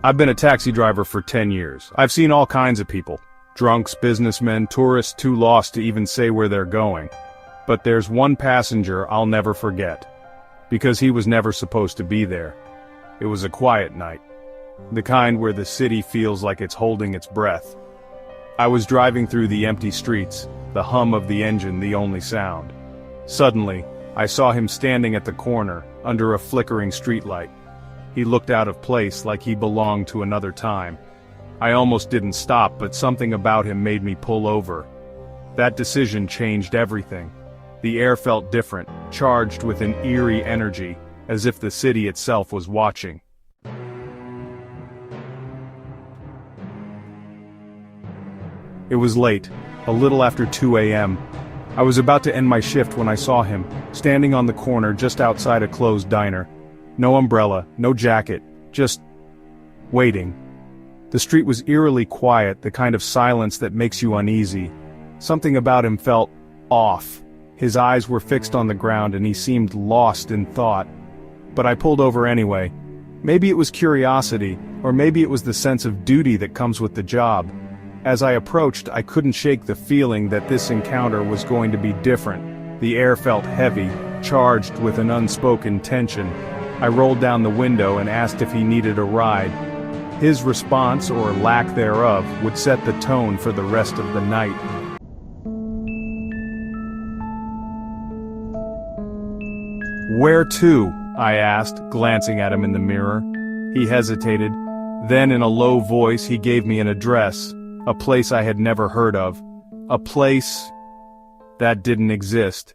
I've been a taxi driver for 10 years. I've seen all kinds of people. Drunks, businessmen, tourists too lost to even say where they're going. But there's one passenger I'll never forget. Because he was never supposed to be there. It was a quiet night. The kind where the city feels like it's holding its breath. I was driving through the empty streets, the hum of the engine the only sound. Suddenly, I saw him standing at the corner, under a flickering streetlight. He looked out of place like he belonged to another time. I almost didn't stop, but something about him made me pull over. That decision changed everything. The air felt different, charged with an eerie energy, as if the city itself was watching. It was late, a little after 2 a.m. I was about to end my shift when I saw him, standing on the corner just outside a closed diner. No umbrella, no jacket, just waiting. The street was eerily quiet, the kind of silence that makes you uneasy. Something about him felt off. His eyes were fixed on the ground and he seemed lost in thought. But I pulled over anyway. Maybe it was curiosity, or maybe it was the sense of duty that comes with the job. As I approached, I couldn't shake the feeling that this encounter was going to be different. The air felt heavy, charged with an unspoken tension. I rolled down the window and asked if he needed a ride. His response, or lack thereof, would set the tone for the rest of the night. "Where to?" I asked, glancing at him in the mirror. He hesitated. Then in a low voice he gave me an address, a place I had never heard of. A place that didn't exist.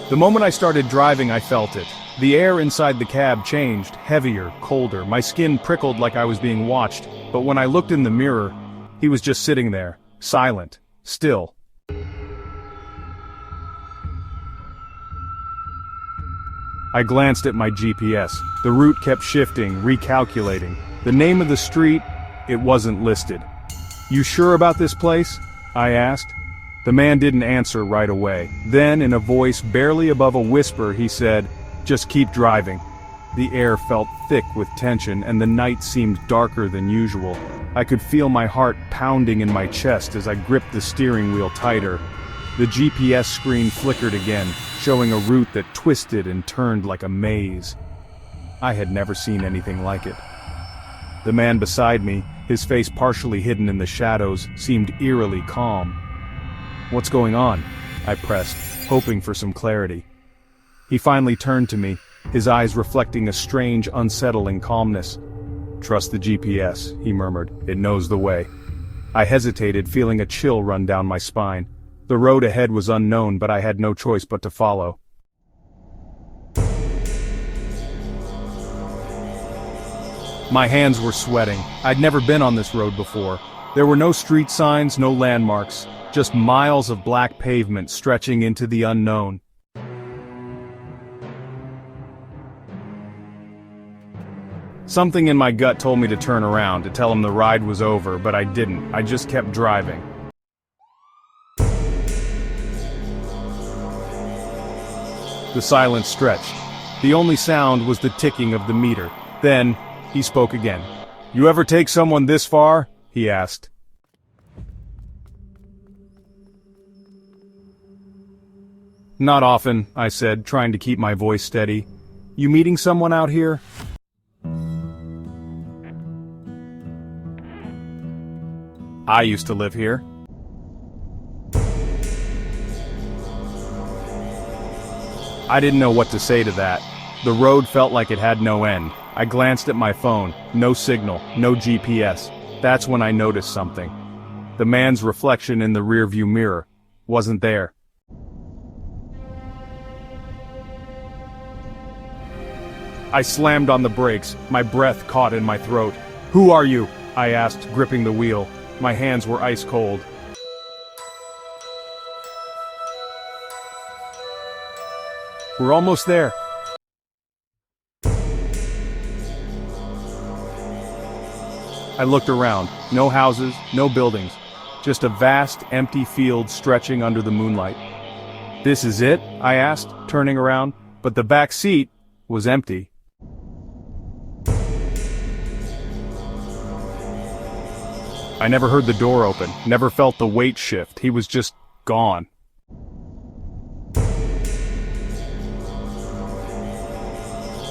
The moment I started driving, I felt it. The air inside the cab changed, heavier, colder. My skin prickled like I was being watched, but when I looked in the mirror, he was just sitting there, silent, still. I glanced at my GPS. The route kept shifting, recalculating. The name of the street, it wasn't listed. "You sure about this place?" I asked. The man didn't answer right away. Then, in a voice barely above a whisper, he said, "Just keep driving." The air felt thick with tension, and the night seemed darker than usual. I could feel my heart pounding in my chest as I gripped the steering wheel tighter. The GPS screen flickered again, showing a route that twisted and turned like a maze. I had never seen anything like it. The man beside me, his face partially hidden in the shadows, seemed eerily calm. "What's going on?" I pressed, hoping for some clarity. He finally turned to me, his eyes reflecting a strange, unsettling calmness. "Trust the GPS," he murmured. "It knows the way." I hesitated, feeling a chill run down my spine. The road ahead was unknown, but I had no choice but to follow. My hands were sweating. I'd never been on this road before. There were no street signs, no landmarks, just miles of black pavement stretching into the unknown. Something in my gut told me to turn around, to tell him the ride was over, but I didn't. I just kept driving. The silence stretched. The only sound was the ticking of the meter. Then, he spoke again. "You ever take someone this far?" he asked. "Not often," I said, trying to keep my voice steady. "You meeting someone out here?" "I used to live here." I didn't know what to say to that. The road felt like it had no end. I glanced at my phone. No signal, no GPS. That's when I noticed something. The man's reflection in the rearview mirror wasn't there. I slammed on the brakes, my breath caught in my throat. "Who are you?" I asked, gripping the wheel. My hands were ice cold. "We're almost there." I looked around. No houses, no buildings. Just a vast, empty field stretching under the moonlight. "This is it?" I asked, turning around. but the back seat was empty. I never heard the door open, never felt the weight shift. He was just gone.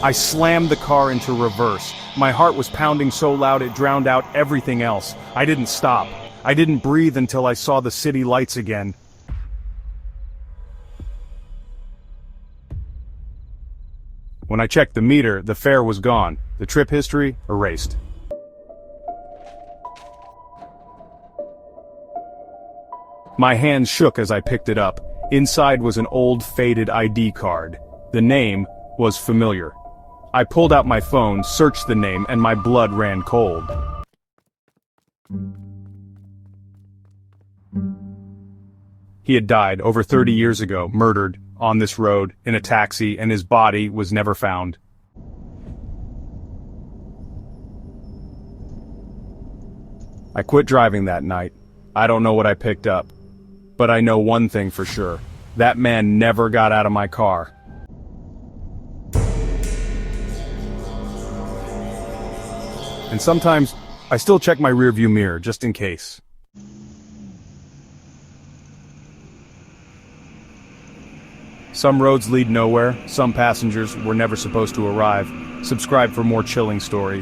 I slammed the car into reverse. My heart was pounding so loud it drowned out everything else. I didn't stop. I didn't breathe until I saw the city lights again. When I checked the meter, the fare was gone. The trip history erased. My hands shook as I picked it up. Inside was an old faded ID card. The name was familiar. I pulled out my phone, searched the name, and my blood ran cold. He had died over 30 years ago, murdered, on this road, in a taxi, and his body was never found. I quit driving that night. I don't know what I picked up. But I know one thing for sure. That man never got out of my car. And sometimes, I still check my rearview mirror, just in case. Some roads lead nowhere, some passengers were never supposed to arrive. Subscribe for more chilling stories.